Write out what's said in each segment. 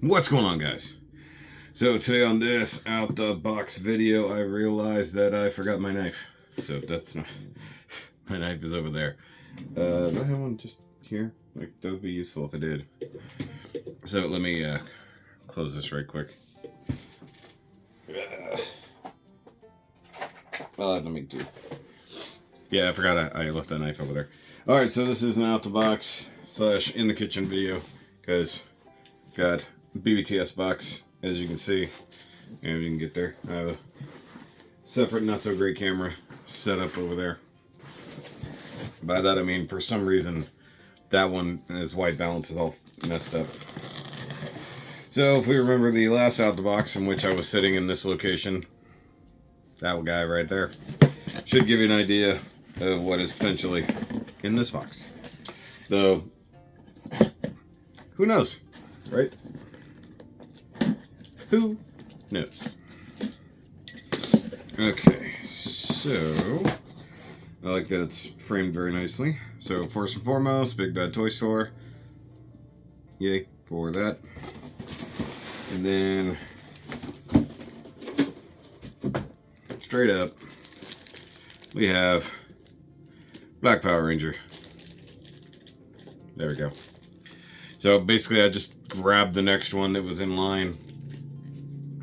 What's going on, guys? So today on this out the box video, I realized that I forgot my knife. So that's not, my knife is over there. Do I have one just here? Like, that would be useful if I did. So let me close this right quick. Well, let me do. Yeah, I forgot I left that knife over there. Alright, so this is an out the box / in the kitchen video, because got BBTS box, as you can see, and you can get there. I have a separate not so great camera set up over there. By that I mean, for some reason, that one, his white balance is all messed up. So if we remember the last out the box in which I was sitting in this location, that guy right there should give you an idea of what is potentially in this box. Though, who knows, right? Who knows? Okay, so I like that it's framed very nicely. So first and foremost, Big Bad Toy Store. Yay for that. And then straight up, we have Black Power Ranger. There we go. So basically I just grabbed the next one that was in line.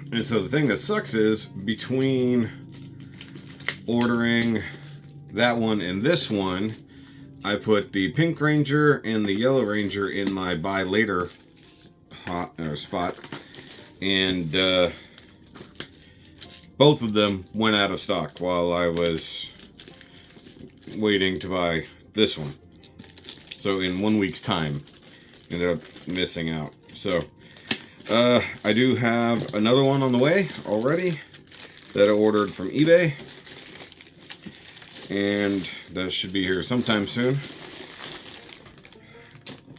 And so the thing that sucks is, between ordering that one and this one, I put the Pink Ranger and the Yellow Ranger in my buy later spot. And both of them went out of stock while I was waiting to buy this one. So in 1 week's time, ended up missing out. So I do have another one on the way already that I ordered from eBay, and that should be here sometime soon.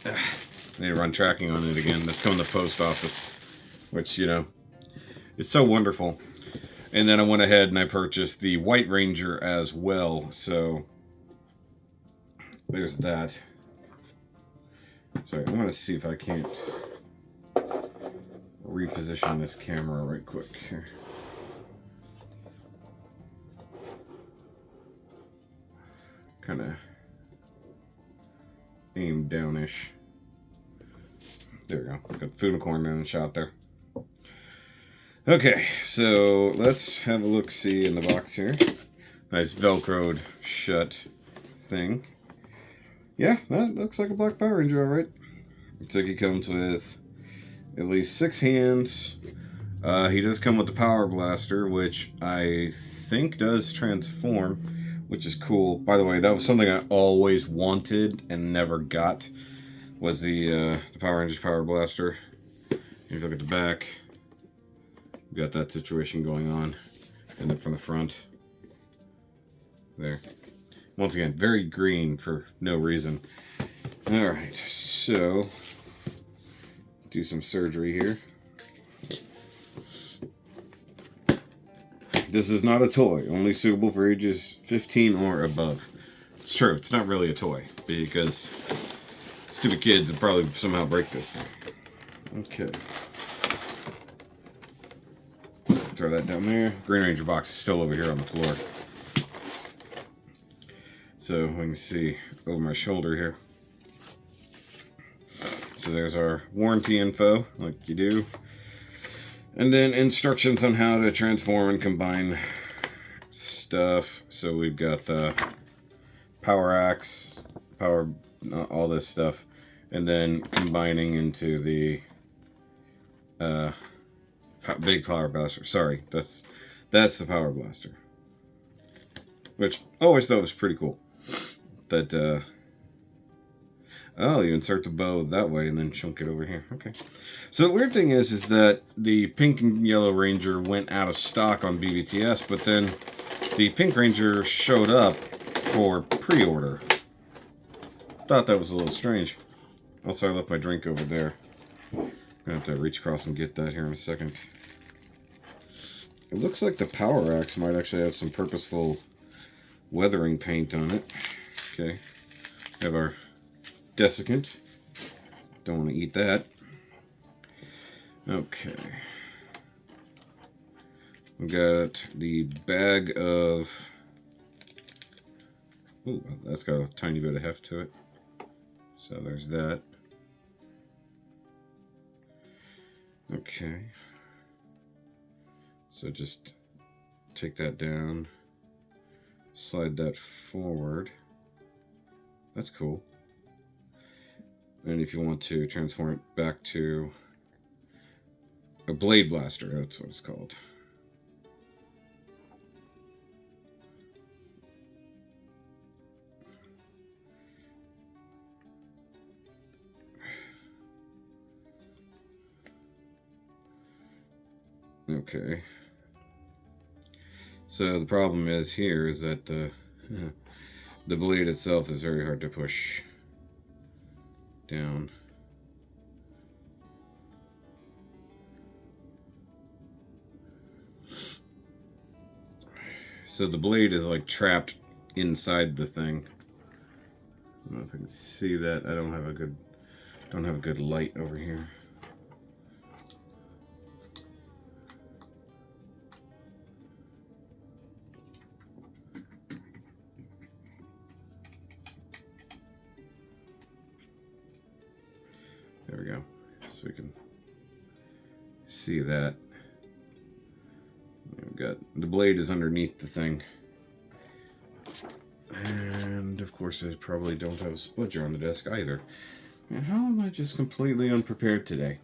I need to run tracking on it again. That's going to the post office, which, you know, it's so wonderful. And then I went ahead and I purchased the White Ranger as well, so there's that. Sorry, I'm going to see if I can't reposition this camera right quick here. Kind of aim downish. There we go. Got food and corn in the shot there. Okay, so let's have a look-see in the box here. Nice velcroed shut thing. Yeah, that looks like a Black Power Ranger, alright. Looks like he comes with at least 6 hands. He does come with the Power Blaster, which I think does transform, which is cool. By the way, that was something I always wanted and never got, was the Power Rangers Power Blaster. If you look at the back, we got that situation going on. And then from the front, there. Once again, very green for no reason. Alright, so do some surgery here. This is not a toy, only suitable for ages 15 or above. It's true, it's not really a toy, because stupid kids would probably somehow break this thing. Okay. Throw that down there. Green Ranger box is still over here on the floor. So we can see over my shoulder here. So there's our warranty info, like you do. And then instructions on how to transform and combine stuff. So we've got the power axe, all this stuff. And then combining into the big Power Blaster. Sorry, that's the Power Blaster. Which I always thought was pretty cool. That, oh, you insert the bow that way and then chunk it over here. Okay. So the weird thing is that the Pink and Yellow Ranger went out of stock on BBTS, but then the Pink Ranger showed up for pre-order. Thought that was a little strange. Also, I left my drink over there. I'm gonna have to reach across and get that here in a second. It looks like the Power Axe might actually have some purposeful weathering paint on it. Okay. We have our desiccant. Don't want to eat that. Okay. We got the bag of... Ooh, that's got a tiny bit of heft to it. So there's that. Okay. So just take that down. Slide that forward. That's cool. And if you want to transform it back to a blade blaster, that's what it's called. Okay. So the problem is here is that the blade itself is very hard to push down. So the blade is like trapped inside the thing. I don't know if I can see that. I don't have a good light over here. There we go. So we can see that. We've got the blade is underneath the thing. And of course I probably don't have a spudger on the desk either. And how am I just completely unprepared today?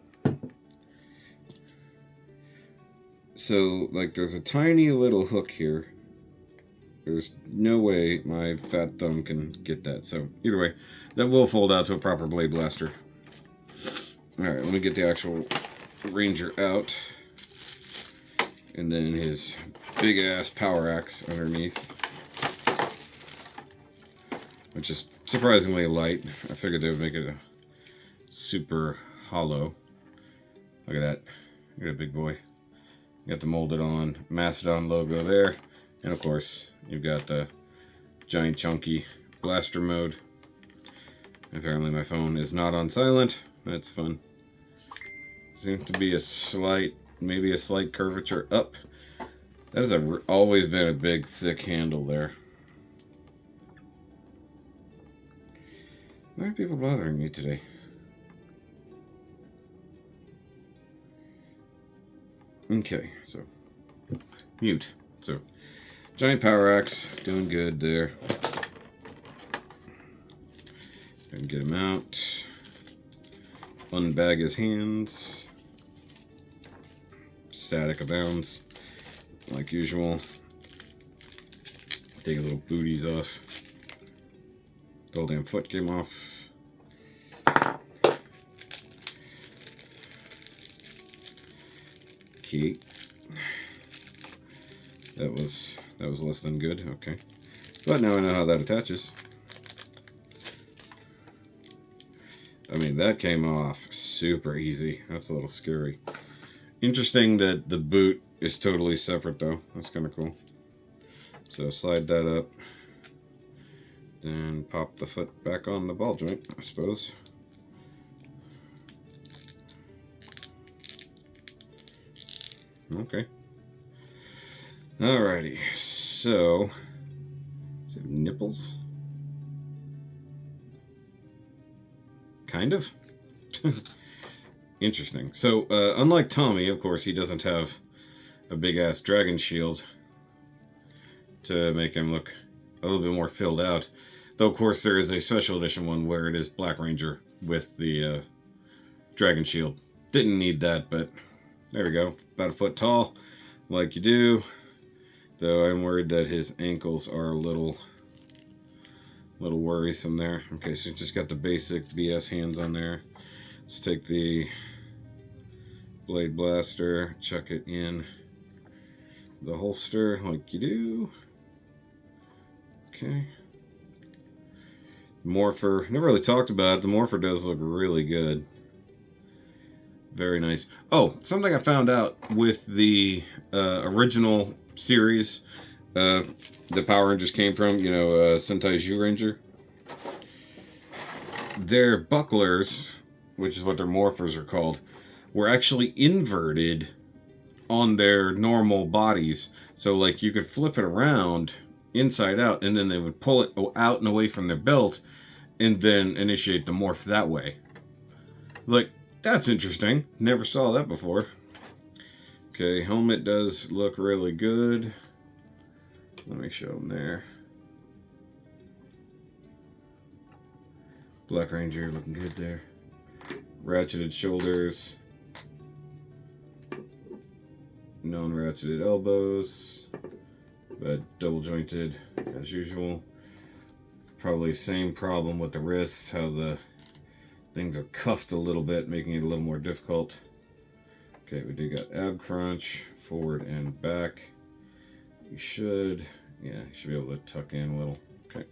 So, like, there's a tiny little hook here. There's no way my fat thumb can get that. So, either way, that will fold out to a proper blade blaster. Alright, let me get the actual Ranger out. And then his big ass power axe underneath. Which is surprisingly light. I figured they would make it a super hollow. Look at that. Look at that big boy. You got the molded on Mastodon logo there. And of course, you've got the giant chunky blaster mode. Apparently my phone is not on silent. That's fun. Seems to be a slight, maybe a slight curvature up. That has always been a big, thick handle there. Why are people bothering me today? Okay, so mute. So giant power axe, doing good there. And get him out. Unbag his hands. Static abounds, like usual. Take a little booties off. The whole damn foot came off. Okay. That was less than good. Okay. But now I know how that attaches. I mean, that came off super easy. That's a little scary. Interesting that the boot is totally separate though. That's kind of cool. So slide that up. Then pop the foot back on the ball joint, I suppose. Okay. Alrighty. So, is it nipples? Kind of. Interesting. So, unlike Tommy, of course, he doesn't have a big-ass dragon shield to make him look a little bit more filled out. Though, of course, there is a special edition one where it is Black Ranger with the dragon shield. Didn't need that, but there we go. About a foot tall, like you do. Though I'm worried that his ankles are a little worrisome there. Okay, so just got the basic BS hands on there. Let's take the blade blaster, chuck it in the holster like you do. Okay. Morpher, never really talked about it. The Morpher does look really good. Very nice. Oh, something I found out with the original series, the Power Rangers came from, you know, Sentai Zyuranger. Their bucklers, which is what their morphers are called, were actually inverted on their normal bodies. So like you could flip it around inside out, and then they would pull it out and away from their belt and then initiate the morph that way. It's like, that's interesting. Never saw that before. Okay, helmet does look really good. Let me show them there. Black Ranger looking good there. Ratcheted shoulders. Non-ratcheted elbows, but double jointed as usual. Probably same problem with the wrists, how the things are cuffed a little bit, making it a little more difficult. Okay, we do got ab crunch, forward and back. You should be able to tuck in a little. Okay.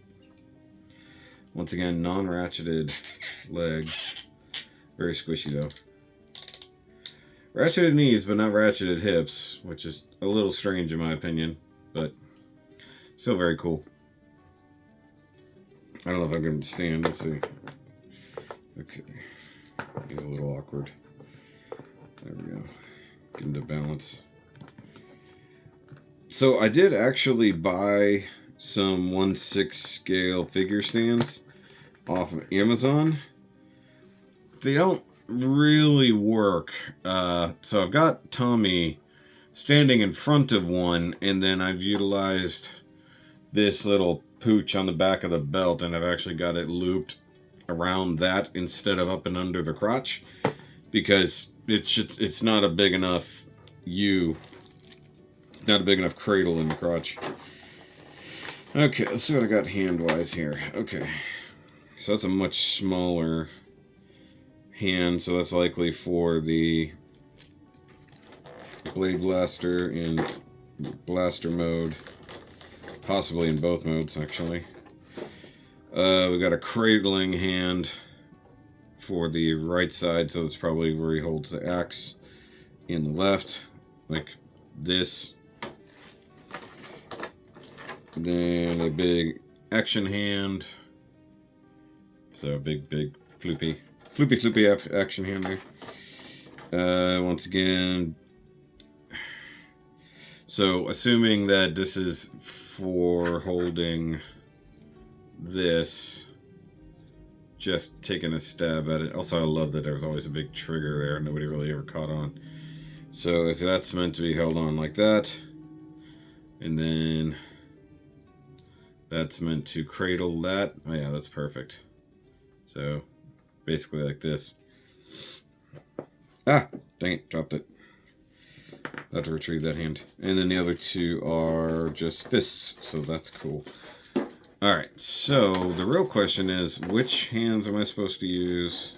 Once again, non-ratcheted legs. Very squishy though. Ratcheted knees, but not ratcheted hips, which is a little strange in my opinion, but still very cool. I don't know if I'm going to stand. Let's see. Okay. He's a little awkward. There we go. Get into balance. So I did actually buy some 1/6 scale figure stands off of Amazon. They don't really work. So I've got Tommy standing in front of one, and then I've utilized this little pooch on the back of the belt, and I've actually got it looped around that instead of up and under the crotch, because it's not a big enough not a big enough cradle in the crotch. Okay, let's see what I got hand-wise here. Okay, so that's a much smaller hand, so that's likely for the blade blaster in blaster mode, possibly in both modes actually. We got a cradling hand for the right side, so that's probably where he holds the axe. In the left, like this. Then a big action hand, so big floopy action hand there. Once again, so assuming that this is for holding this, just taking a stab at it. Also, I love that there's always a big trigger there, nobody really ever caught on. So if that's meant to be held on like that, and then that's meant to cradle that, oh yeah, that's perfect. So basically like this. Ah, dang it, dropped it. I have to retrieve that hand. And then the other two are just fists, so that's cool. Alright, so the real question is, which hands am I supposed to use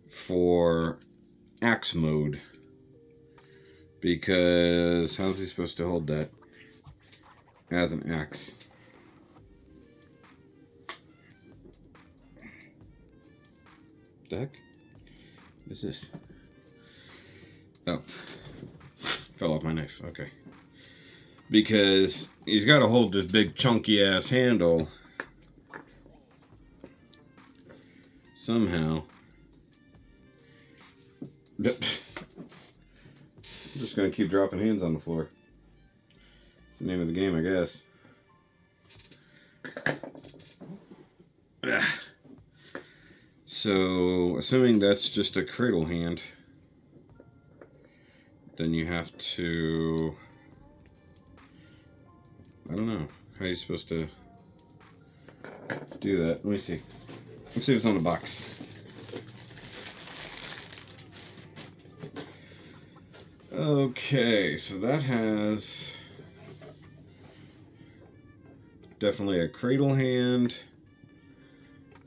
for axe mode? Because how's he supposed to hold that as an axe? What the heck is this? Oh, fell off my knife. Okay. Because he's got to hold this big chunky ass handle somehow. I'm just gonna keep dropping hands on the floor. It's the name of the game, I guess. So, assuming that's just a cradle hand, then you have to, I don't know how you're supposed to do that. Let me see. Let's see what's on the box. Okay, so that has definitely a cradle hand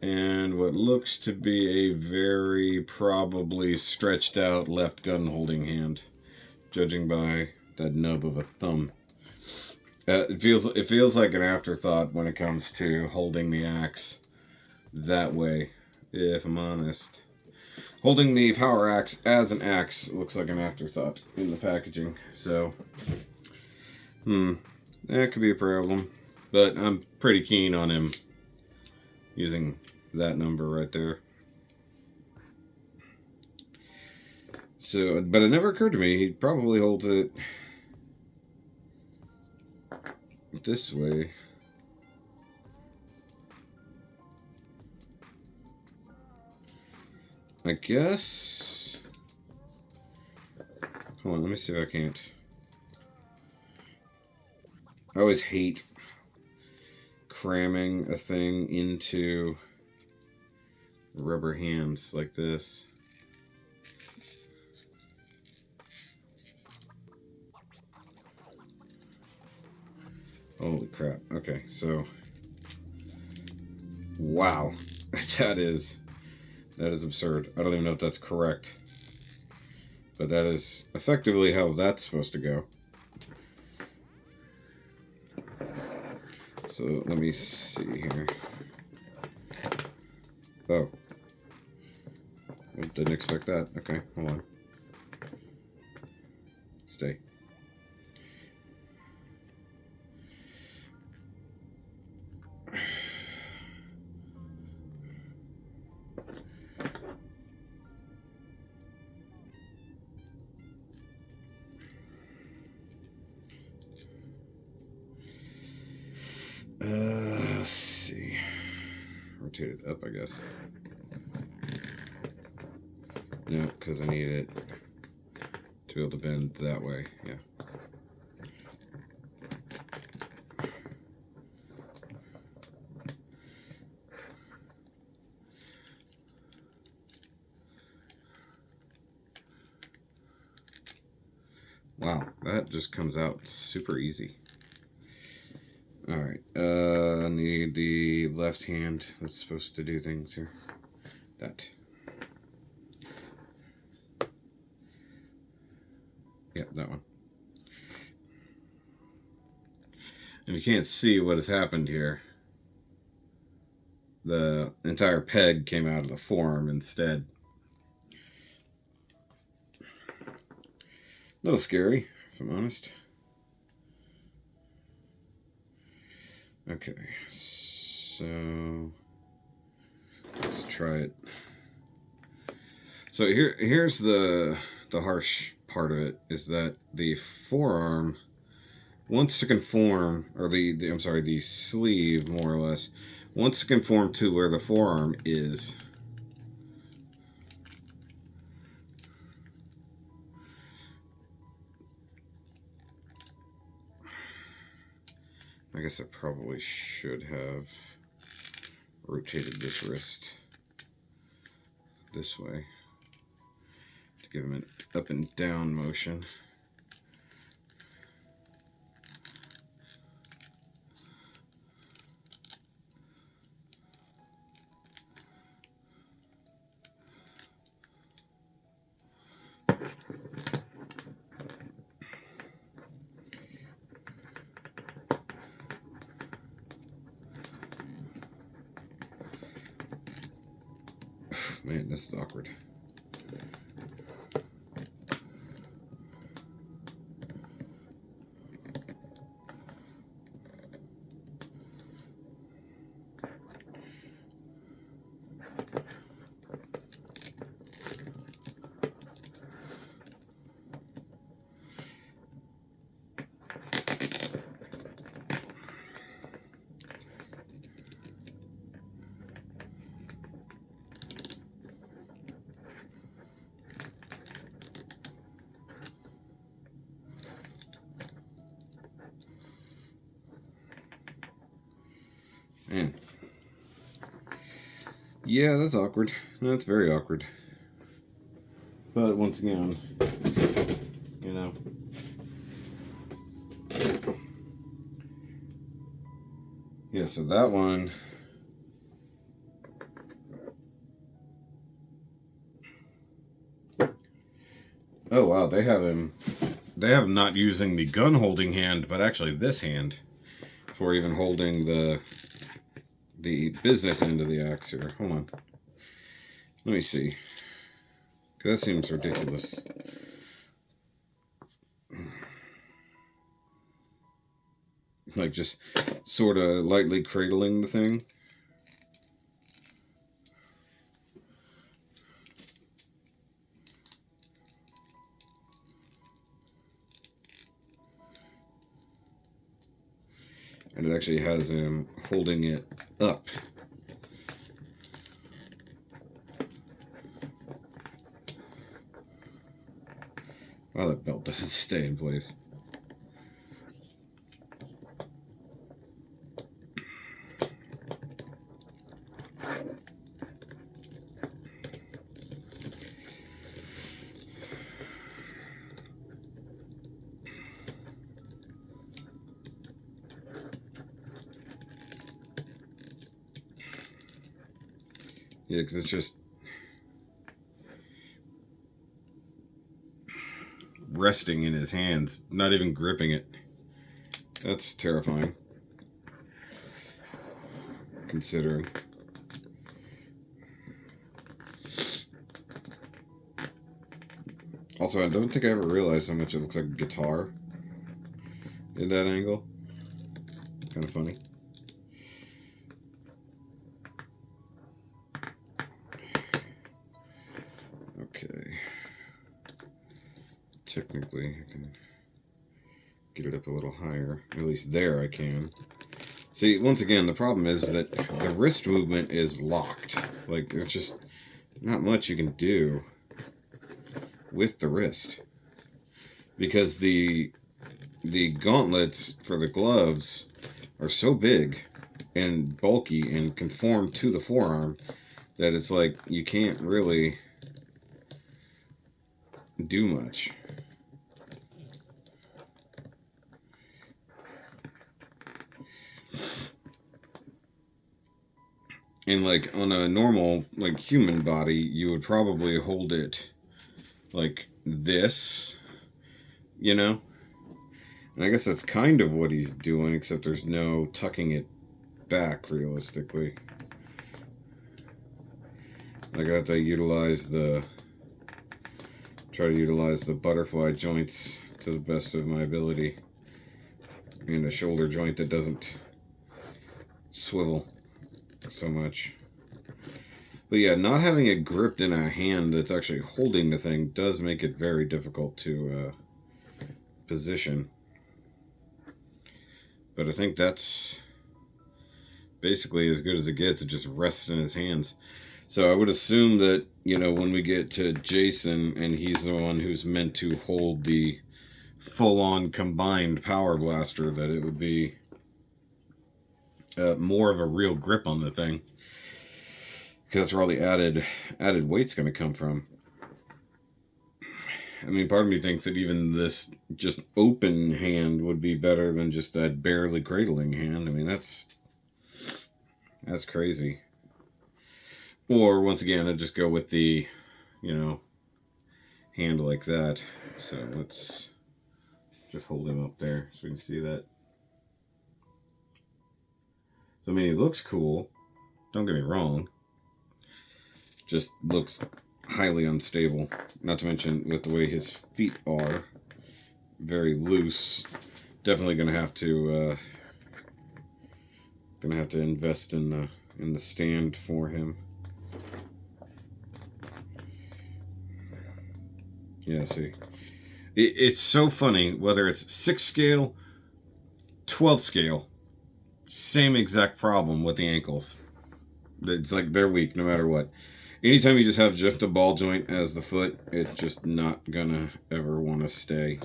and what looks to be a very probably stretched out left gun holding hand, judging by that nub of a thumb. It feels like an afterthought when it comes to holding the axe that way, if I'm honest. Holding the power axe as an axe looks like an afterthought in the packaging, so that could be a problem. But I'm pretty keen on him using that number right there. So, but it never occurred to me he probably holds it this way. I guess. Hold on, let me see if I can't. I always hate cramming a thing into rubber hands like this. Holy crap. Okay, so wow. That is absurd. I don't even know if that's correct. But that is effectively how that's supposed to go. So let me see here. Oh. Well, didn't expect that. Okay, hold on. Stay. Let's see. Rotate it up, I guess. No, because I need it to be able to bend that way. Yeah. Wow, that just comes out super easy. Alright, I need the left hand that's supposed to do things here. That. Yep, that one. And you can't see what has happened here. The entire peg came out of the forearm instead. A little scary, if I'm honest. Okay, so let's try it. So here's the harsh part of it, is that the forearm wants to conform, or the sleeve more or less wants to conform to where the forearm is. I guess I probably should have rotated this wrist this way to give him an up and down motion. Man, this is awkward. Man. Yeah, that's awkward. That's very awkward. But once again, you know. Yeah, so that one. Oh wow, they have him not using the gun holding hand, but actually this hand for even holding the business end of the axe here. Hold on. Let me see. Because that seems ridiculous. Like just sort of lightly cradling the thing. And it actually has him holding it up. Oh, that belt doesn't stay in place. Yeah, because it's just resting in his hands, not even gripping it. That's terrifying, considering. Also, I don't think I ever realized how much it looks like a guitar in that angle. Kind of funny. Okay. Technically, I can get it up a little higher. At least there I can. See, once again, the problem is that the wrist movement is locked. Like, there's just not much you can do with the wrist. Because the gauntlets for the gloves are so big and bulky and conform to the forearm that it's like you can't really do much. And like on a normal like human body, you would probably hold it like this, you know? And I guess that's kind of what he's doing, except there's no tucking it back realistically. I got to try to utilize the butterfly joints to the best of my ability. And a shoulder joint that doesn't swivel so much. But yeah, not having it gripped in a hand that's actually holding the thing does make it very difficult to position. But I think that's basically as good as it gets. It just rests in his hands. So I would assume that, you know, when we get to Jason and he's the one who's meant to hold the full-on combined power blaster, that it would be more of a real grip on the thing. Because that's where all the added weight's going to come from. I mean, part of me thinks that even this just open hand would be better than just that barely cradling hand. I mean, that's crazy. Or, once again, I'd just go with the, you know, hand like that. So, let's just hold him up there so we can see that. So, I mean, he looks cool. Don't get me wrong. Just looks highly unstable. Not to mention, with the way his feet are, very loose. Definitely gonna have to invest in the stand for him. Yeah, see, it's so funny whether it's 6 scale, 12 scale, same exact problem with the ankles. It's like they're weak no matter what. Anytime you just have just a ball joint as the foot, it's just not gonna ever want to stay.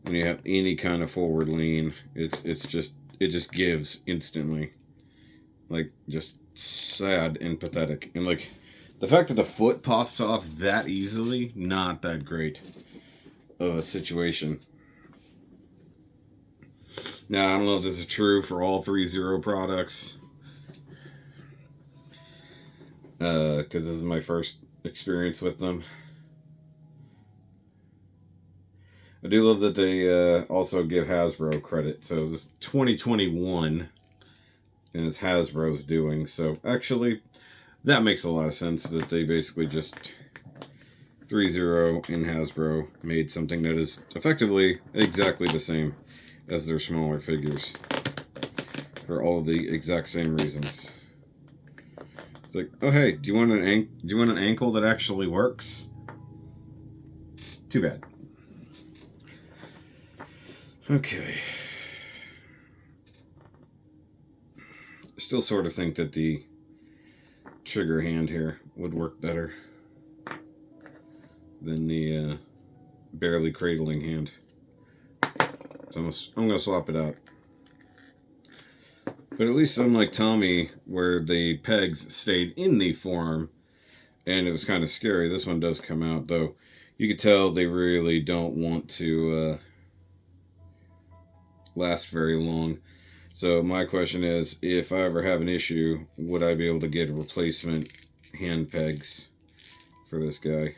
When you have any kind of forward lean, it just gives instantly. Like, just sad and pathetic. And like, the fact that the foot pops off that easily, not that great of a situation. Now, I don't know if this is true for all Threezero products. Because this is my first experience with them. I do love that they also give Hasbro credit. So this is 2021, and it's Hasbro's doing. So actually, that makes a lot of sense that they basically just Threezero and Hasbro made something that is effectively exactly the same as their smaller figures for all of the exact same reasons. It's like, oh hey, do you want an ankle that actually works? Too bad. Okay. still sort of think that the trigger hand here would work better than the barely cradling hand. So I'm gonna swap it out. But at least unlike Tommy, where the pegs stayed in the forearm and it was kind of scary, this one does come out, though you could tell they really don't want to last very long. So my question is, if I ever have an issue, would I be able to get replacement hand pegs for this guy?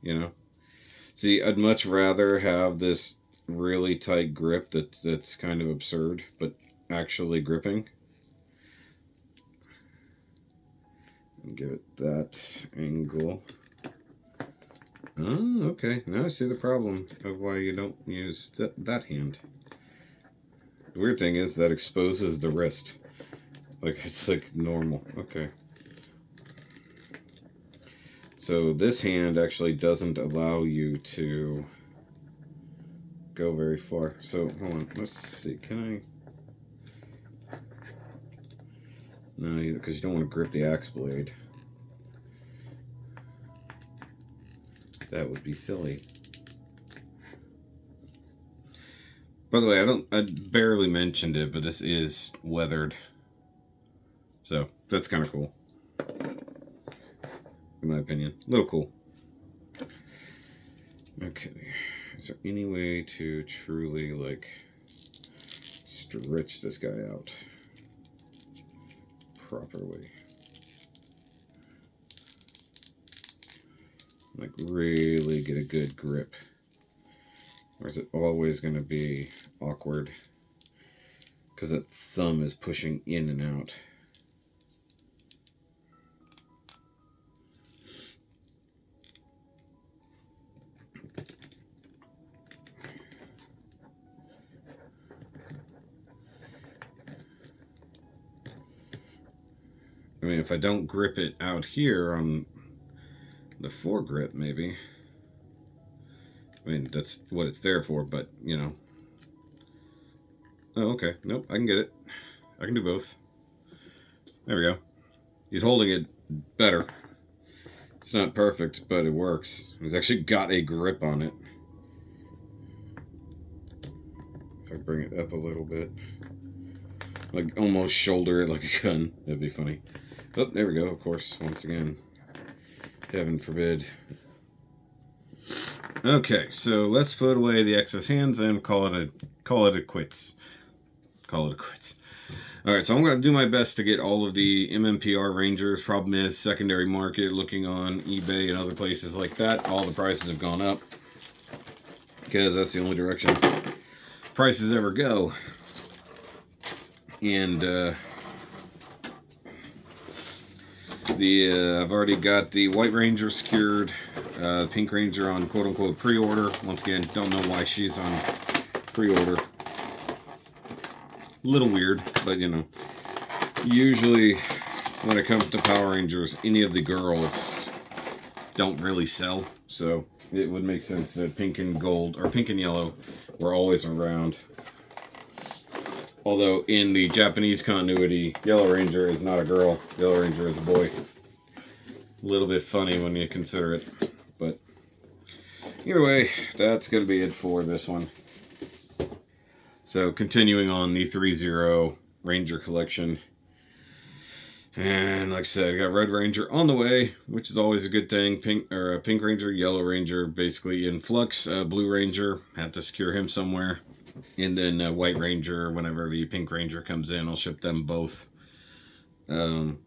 You know? See, I'd much rather have this really tight grip that's kind of absurd, but actually gripping. And give it that angle. Oh, okay. Now I see the problem of why you don't use that hand. The weird thing is that exposes the wrist. Like, it's like normal. Okay. So this hand actually doesn't allow you to go very far. So, hold on. Let's see. Can I... No, because you don't want to grip the axe blade. That would be silly. By the way, I barely mentioned it, but this is weathered. So, that's kind of cool. In my opinion. A little cool. Okay. Is there any way to truly, like, stretch this guy out properly? Like, really get a good grip? Or is it always going to be awkward because that thumb is pushing in and out? I mean, if I don't grip it out here on the foregrip, maybe. I mean, that's what it's there for, but, you know. Oh, okay. Nope, I can get it. I can do both. There we go. He's holding it better. It's not perfect, but it works. He's actually got a grip on it. If I bring it up a little bit. Like, almost shoulder it like a gun. That'd be funny. Oh, there we go, of course. Once again. Heaven forbid. Okay, so let's put away the excess hands and call it a quits. Call it a quits. Alright, so I'm going to do my best to get all of the MMPR Rangers. Problem is, secondary market, looking on eBay and other places like that, all the prices have gone up. Because that's the only direction prices ever go. And, I've already got the White Ranger secured, Pink Ranger on quote-unquote pre-order. Once again, don't know why she's on pre-order. A little weird, but you know. Usually, when it comes to Power Rangers, any of the girls don't really sell. So, it would make sense that pink and gold, or pink and yellow, were always around. Although, in the Japanese continuity, Yellow Ranger is not a girl. Yellow Ranger is a boy. A little bit funny when you consider it. But, either way, that's going to be it for this one. So, continuing on the Threezero Ranger collection. And, like I said, I got Red Ranger on the way, which is always a good thing. Pink Ranger, Yellow Ranger, basically in flux. Blue Ranger, have to secure him somewhere. And then White Ranger, whenever the Pink Ranger comes in, I'll ship them both. And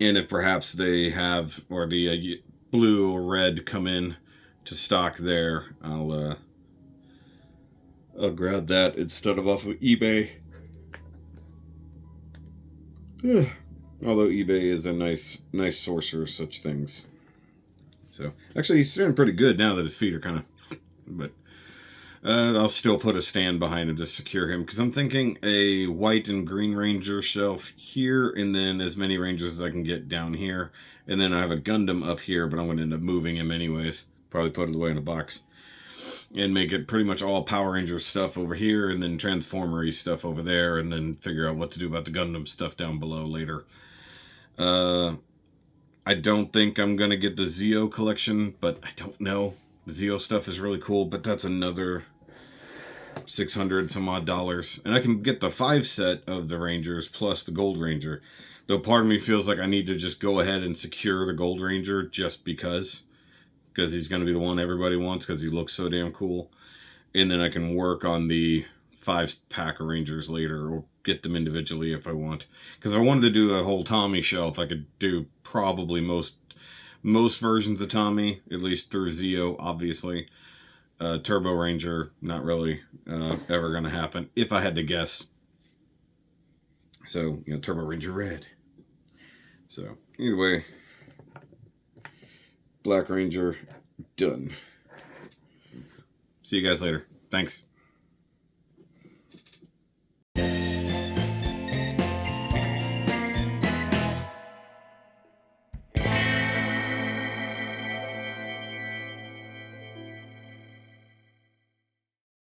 if perhaps they have, or the blue or red come in to stock there, I'll grab that instead of off of eBay. Although eBay is a nice source for such things. So, actually he's doing pretty good now that his feet are kind of, but... I'll still put a stand behind him to secure him, because I'm thinking a white and green Ranger shelf here, and then as many Rangers as I can get down here. And then I have a Gundam up here, but I'm going to end up moving him anyways. Probably put it away in a box. and make it pretty much all Power Rangers stuff over here, and then Transformer-y stuff over there, and then figure out what to do about the Gundam stuff down below later. I don't think I'm going to get the Zeo collection, but I don't know. The Zeo stuff is really cool, but that's another $600 some odd. And I can get the 5 set of the Rangers plus the Gold Ranger. Though part of me feels like I need to just go ahead and secure the Gold Ranger just because he's going to be the one everybody wants because he looks so damn cool. And then I can work on the 5-pack of Rangers later, or get them individually if I want. Because if I wanted to do a whole Tommy shelf, I could do probably most versions of Tommy, at least through Zeo, obviously. Turbo Ranger, not really ever going to happen, if I had to guess. So, Turbo Ranger Red. So, either way, Black Ranger, done. See you guys later. Thanks.